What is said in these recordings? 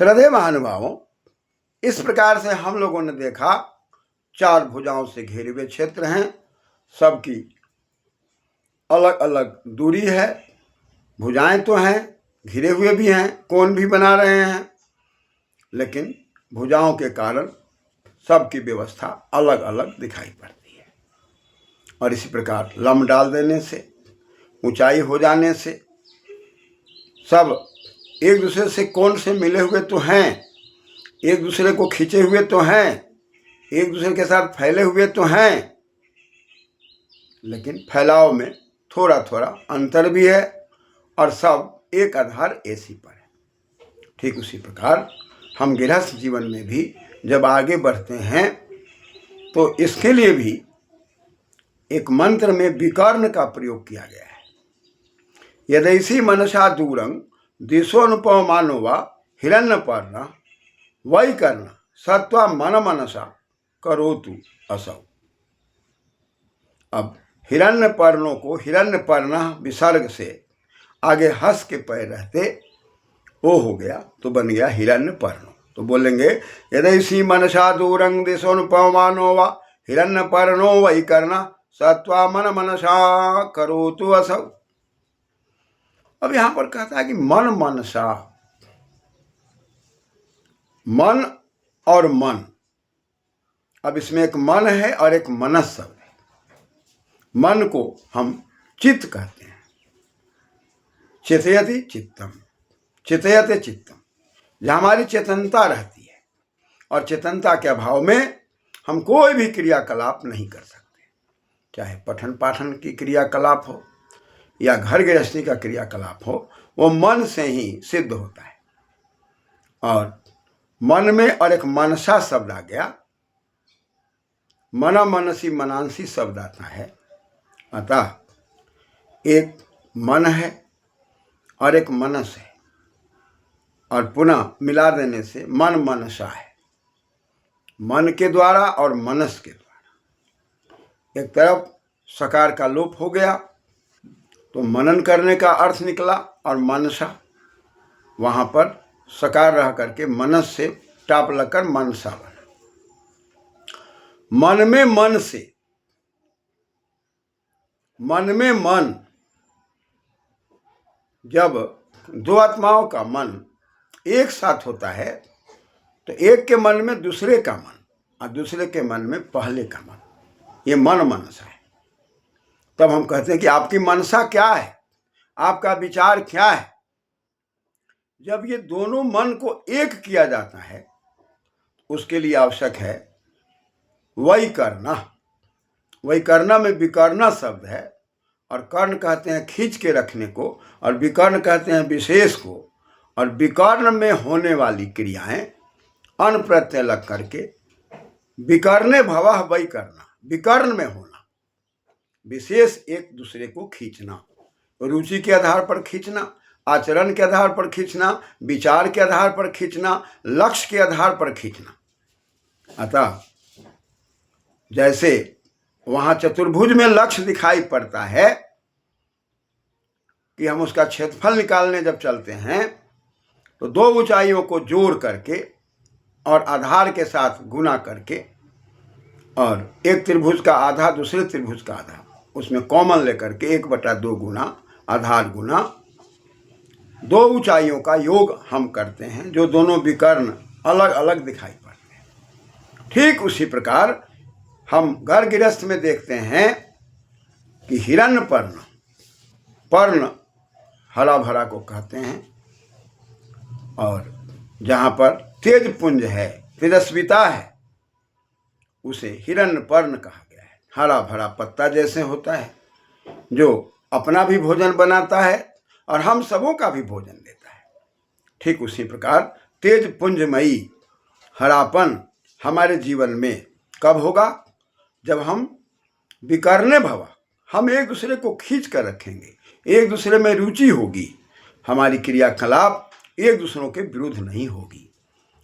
श्रद्धेय महानुभावों, इस प्रकार से हम लोगों ने देखा 4 भुजाओं से घिरे हुए क्षेत्र हैं, सबकी अलग अलग दूरी है। भुजाएं तो हैं, घिरे हुए भी हैं, कोण भी बना रहे हैं, लेकिन भुजाओं के कारण सबकी व्यवस्था अलग अलग दिखाई पड़ती है। और इसी प्रकार लम्ब डाल देने से, ऊंचाई हो जाने से सब एक दूसरे से कोण से मिले हुए तो हैं, एक दूसरे को खींचे हुए तो हैं, एक दूसरे के साथ फैले हुए तो हैं, लेकिन फैलाव में थोड़ा थोड़ा अंतर भी है और सब एक आधार ऐसी पर है। ठीक उसी प्रकार हम गृहस्थ जीवन में भी जब आगे बढ़ते हैं तो इसके लिए भी एक मंत्र में विकर्ण का प्रयोग किया गया है। यदैसी मनसा दूरं दिशोनुपमानो वा हिरण्यपर्ण वै कर्ण सत्वा मन मनसा करोतु असौ। अब हिरण्यपर्णों को हिरण्यपर्ण विसर्ग से आगे हंस के पैर रहते वो हो गया तो बन गया हिरण्यपर्ण। तो बोलेंगे यदैसी मनसा दूरं दिशोनुपमानो वा हिरण्यपर्णो वै कर्ण सत्वा मन मनसा करोतु असौ। अब यहां पर कहता है कि मन मनसा, मन और मन, अब इसमें एक मन है और एक मनस शब्द है। मन को हम चित्त कहते हैं, चितयति चित्तम, चितयते चित्तम, जहाँ हमारी चेतनता रहती है और चेतनता के अभाव में हम कोई भी क्रियाकलाप नहीं कर सकते, चाहे पठन पाठन की क्रियाकलाप हो या घर गृहस्थी का क्रियाकलाप हो, वो मन से ही सिद्ध होता है। और मन में और एक मनसा शब्द आ गया, मना मनसी मनांसी शब्द आता है। अतः एक मन है और एक मनस है और पुनः मिला देने से मन मनसा है। मन के द्वारा और मनस के द्वारा एक तरफ सकार का लोप हो गया तो मनन करने का अर्थ निकला और मनसा वहाँ पर सकार रह करके मनस से टाप लगकर मनसा बना। मन में मन से, मन में मन, जब दो आत्माओं का मन एक साथ होता है तो एक के मन में दूसरे का मन और दूसरे के मन में पहले का मन, ये मन मनसा है। तब हम कहते हैं कि आपकी मनसा क्या है, आपका विचार क्या है। जब ये दोनों मन को एक किया जाता है उसके लिए आवश्यक है वै करना। वै करना में विकर्ण शब्द है और कर्ण कहते हैं खींच के रखने को और विकर्ण कहते हैं विशेष को। और विकर्ण में होने वाली क्रियाएं अन प्रत्यय लग करके विकर्णे भवः वै करना, विकर्ण में होना, विशेष एक दूसरे को खींचना, रुचि के आधार पर खींचना, आचरण के आधार पर खींचना, विचार के आधार पर खींचना, लक्ष्य के आधार पर खींचना। अतः जैसे वहां चतुर्भुज में लक्ष्य दिखाई पड़ता है कि हम उसका क्षेत्रफल निकालने जब चलते हैं तो 2 ऊंचाइयों को जोड़ करके और आधार के साथ गुना करके और एक त्रिभुज का आधा दूसरे त्रिभुज का आधा, उसमें कॉमन लेकर के 1/2 गुना आधार गुना 2 ऊंचाइयों का योग हम करते हैं, जो दोनों विकर्ण अलग अलग दिखाई पड़ते हैं। ठीक उसी प्रकार हम घर गृहस्थ में देखते हैं कि हिरण्यपर्ण, पर्ण हरा भरा को कहते हैं और जहाँ पर तेज पुंज है, तेजस्विता है, उसे हिरण्यपर्ण कहा गया है। हरा भरा पत्ता जैसे होता है जो अपना भी भोजन बनाता है और हम सबों का भी भोजन देता है। ठीक उसी प्रकार तेज पुंजमयी हरापन हमारे जीवन में कब होगा, जब हम विकर्णे भवा, हम एक दूसरे को खींच कर रखेंगे, एक दूसरे में रुचि होगी, हमारी क्रियाकलाप एक दूसरों के विरुद्ध नहीं होगी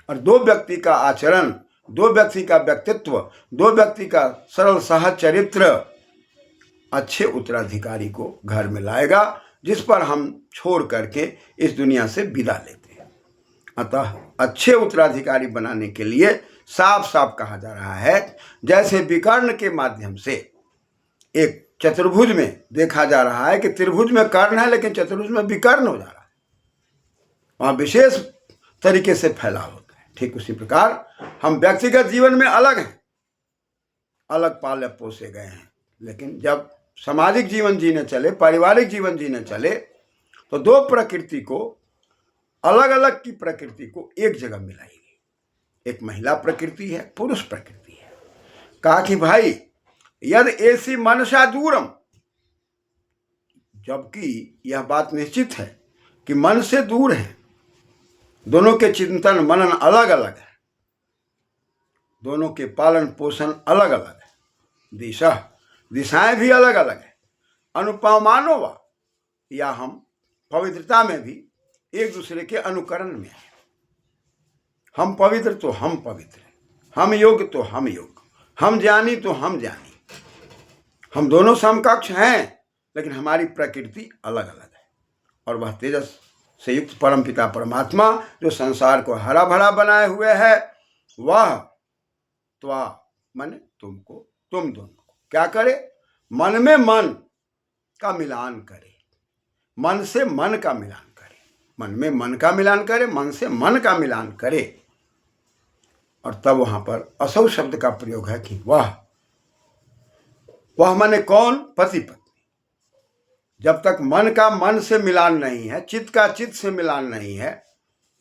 और 2 व्यक्ति का आचरण, 2 व्यक्ति का व्यक्तित्व, 2 व्यक्ति का सरल सहज चरित्र अच्छे उत्तराधिकारी को घर में लाएगा, जिस पर हम छोड़ करके इस दुनिया से विदा लेते हैं। अतः अच्छे उत्तराधिकारी बनाने के लिए साफ साफ कहा जा रहा है, जैसे विकर्ण के माध्यम से एक चतुर्भुज में देखा जा रहा है कि त्रिभुज में कर्ण है लेकिन चतुर्भुज में विकर्ण हो जा रहा है, वहाँ विशेष तरीके से फैलाव होता है। ठीक उसी प्रकार हम व्यक्तिगत जीवन में अलग हैं, अलग पाले पोसे गए हैं, लेकिन जब सामाजिक जीवन जीने चले, पारिवारिक जीवन जीने चले, तो दो प्रकृति को, अलग अलग की प्रकृति को एक जगह मिलाई गई। एक महिला प्रकृति है, पुरुष प्रकृति है। कहा कि भाई यद ऐसी मनसा दूरम, जबकि यह बात निश्चित है कि मन से दूर है, दोनों के चिंतन मनन अलग अलग है, दोनों के पालन पोषण अलग अलग है, दिशाएं भी अलग अलग है। अनुपमानो वा, या हम पवित्रता में भी एक दूसरे के अनुकरण में है। हम पवित्र तो हम पवित्र, हम योग्य तो हम योग्य, हम ज्ञानी तो हम ज्ञानी, हम दोनों समकक्ष हैं, लेकिन हमारी प्रकृति अलग अलग है। और वह तेजस से युक्त परमपिता परमात्मा जो संसार को हरा भरा बनाए हुए है, वह त्वा माने तुमको, तुम दोनों को क्या करे, मन में मन का मिलान करे, मन से मन का मिलान करे, मन में मन का मिलान करे, मन से मन का मिलान करे। और तब वहां पर असौ शब्द का प्रयोग है कि वह माने कौन, पति पत्नी। जब तक मन का मन से मिलान नहीं है, चित्त का चित्त से मिलान नहीं है,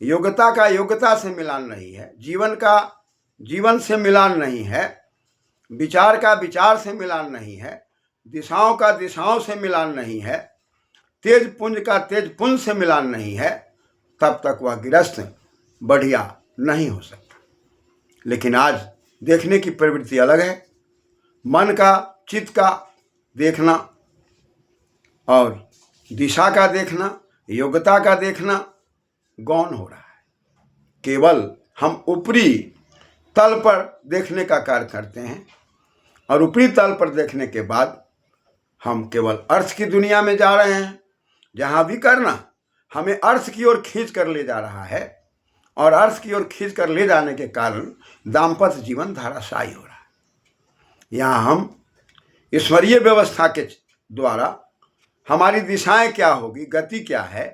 योग्यता का योग्यता से मिलान नहीं है, जीवन का जीवन से मिलान नहीं है, विचार का विचार से मिलान नहीं है, दिशाओं का दिशाओं से मिलान नहीं है, तेज पुंज का तेज पुंज से मिलान नहीं है, तब तक वह गृहस्थ बढ़िया नहीं हो सकता। लेकिन आज देखने की प्रवृत्ति अलग है, मन का चित्त का देखना और दिशा का देखना, योग्यता का देखना गौण हो रहा है। केवल हम ऊपरी तल पर देखने का कार्य करते हैं, और ऊपरी तल पर देखने के बाद हम केवल अर्थ की दुनिया में जा रहे हैं, जहाँ भी करना हमें अर्थ की ओर खींच कर ले जा रहा है, और अर्थ की ओर खींच कर ले जाने के कारण दाम्पत्य जीवन धाराशायी हो रहा है। यहाँ हम ईश्वरीय व्यवस्था के द्वारा हमारी दिशाएं क्या होगी, गति क्या है,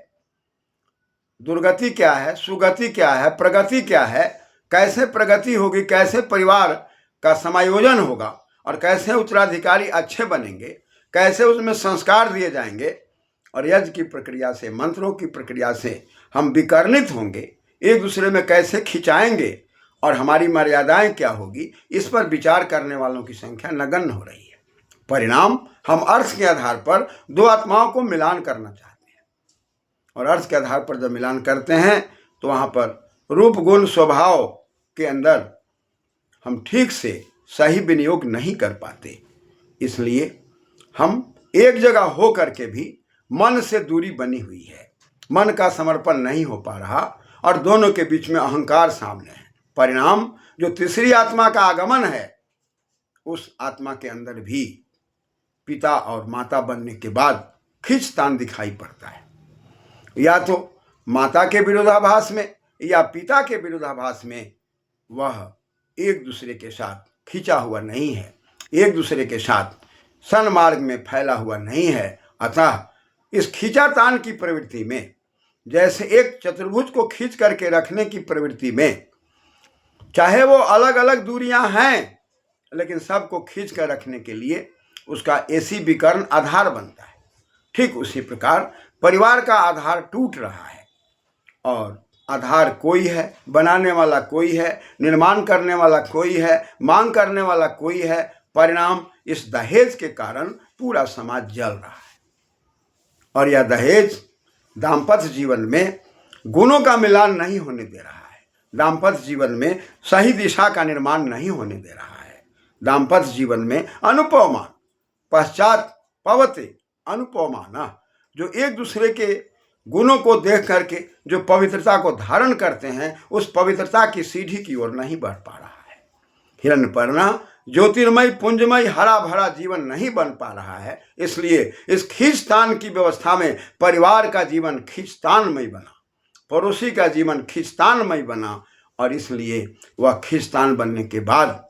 दुर्गति क्या है, सुगति क्या है, प्रगति क्या है, कैसे प्रगति होगी, कैसे परिवार का समायोजन होगा, और कैसे उत्तराधिकारी अच्छे बनेंगे, कैसे उसमें संस्कार दिए जाएंगे, और यज्ञ की प्रक्रिया से, मंत्रों की प्रक्रिया से हम विकर्णित होंगे, एक दूसरे में कैसे खिंचाएंगे, और हमारी मर्यादाएं क्या होगी, इस पर विचार करने वालों की संख्या नगण्य हो रही है। परिणाम, हम अर्थ के आधार पर दो आत्माओं को मिलान करना चाहते हैं, और अर्थ के आधार पर जब मिलान करते हैं तो वहाँ पर रूप गुण स्वभाव के अंदर हम ठीक से सही विनियोग नहीं कर पाते। इसलिए हम एक जगह हो करके भी मन से दूरी बनी हुई है, मन का समर्पण नहीं हो पा रहा, और दोनों के बीच में अहंकार सामने है। परिणाम, जो तीसरी आत्मा का आगमन है, उस आत्मा के अंदर भी पिता और माता बनने के बाद खींचतान दिखाई पड़ता है। या तो माता के विरोधाभास में या पिता के विरोधाभास में वह एक दूसरे के साथ खींचा हुआ नहीं है, एक दूसरे के साथ सन्मार्ग में फैला हुआ नहीं है। अतः इस खींचातान की प्रवृत्ति में, जैसे एक चतुर्भुज को खींच करके रखने की प्रवृत्ति में, चाहे वो अलग अलग दूरियां हैं, लेकिन सबको खींच कर रखने के लिए उसका ऐसी विकर्ण आधार बनता है। ठीक उसी प्रकार परिवार का आधार टूट रहा है, और आधार कोई है, बनाने वाला कोई है, निर्माण करने वाला कोई है, मांग करने वाला कोई है। परिणाम, इस दहेज के कारण पूरा समाज जल रहा है। और यह दहेज दाम्पत्य जीवन में गुणों का मिलान नहीं होने दे रहा है, दाम्पत्य जीवन में सही दिशा का निर्माण नहीं होने दे रहा है। दाम्पत्य जीवन में अनुपमान पश्चात पवते अनुपमाना, जो एक दूसरे के गुणों को देख करके जो पवित्रता को धारण करते हैं, उस पवित्रता की सीढ़ी की ओर नहीं बढ़ पा रहा है। हिरण्यपर्णा ज्योतिर्मय पुंजमय हरा भरा जीवन नहीं बन पा रहा है। इसलिए इस खींचतान की व्यवस्था में परिवार का जीवन खींचतानमय बना, पड़ोसी का जीवन खींचतानमय बना, और इसलिए वह खींचतान बनने के बाद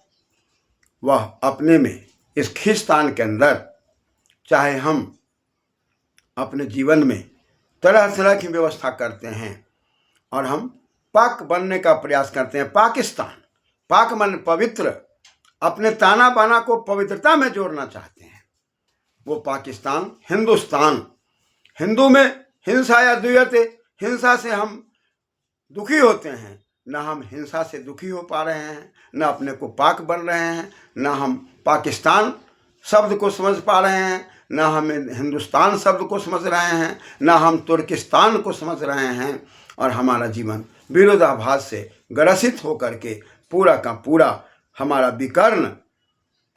वह अपने में इस खींचतान के अंदर, चाहे हम अपने जीवन में तरह तरह की व्यवस्था करते हैं और हम पाक बनने का प्रयास करते हैं, पाकिस्तान, पाक मन पवित्र, अपने ताना बाना को पवित्रता में जोड़ना चाहते हैं, वो पाकिस्तान हिंदुस्तान। हिंदू में हिंसा या द्वियते, हिंसा से हम दुखी होते हैं, न हम हिंसा से दुखी हो पा रहे हैं, न अपने को पाक बन रहे हैं, न हम पाकिस्तान शब्द को समझ पा रहे हैं, न हम हिंदुस्तान शब्द को समझ रहे हैं, न हम तुर्किस्तान को समझ रहे हैं, और हमारा जीवन विरोधाभास से ग्रसित होकर के पूरा का पूरा हमारा विकर्ण,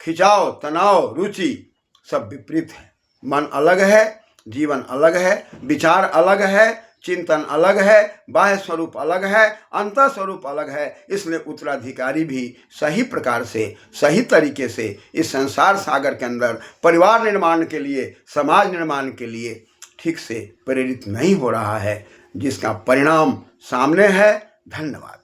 खिंचाव, तनाव, रुचि सब विपरीत है। मन अलग है, जीवन अलग है, विचार अलग है, चिंतन अलग है, बाह्य स्वरूप अलग है, अंतर स्वरूप अलग है। इसलिए उत्तराधिकारी भी सही प्रकार से, सही तरीके से इस संसार सागर के अंदर परिवार निर्माण के लिए, समाज निर्माण के लिए ठीक से प्रेरित नहीं हो रहा है, जिसका परिणाम सामने है। धन्यवाद।